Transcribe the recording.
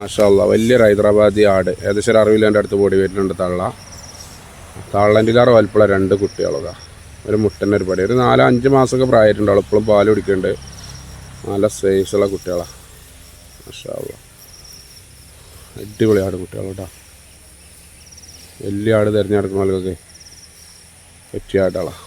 മാഷാ അല്ലാ വലിയൊരു ഹൈദരാബാദി ആട് ഏകദേശം ഒരു 60 കിലോൻ്റെ അടുത്ത് ബോഡി വെയിറ്റിലുണ്ട് തള്ളൻ്റിലാറ് വലിപ്പമുള്ള 2 കുട്ടികളതാ. ഒരു മുട്ടൻ്റെ ഒരു പടി ഒരു 4-5 മാസമൊക്കെ പ്രായമായിട്ടുണ്ടാവും. ഇപ്പോഴും പാൽ കുടിക്കുന്നുണ്ട്. നല്ല സൈസുള്ള കുട്ടികളാണ്. മാഷാ അല്ലാ അടിപൊളി ആട് കുട്ടികൾ കേട്ടോ. വലിയ ആട് തിരഞ്ഞെടുക്കുന്നവർക്കൊക്കെ പറ്റിയ ആടുകളാണ്.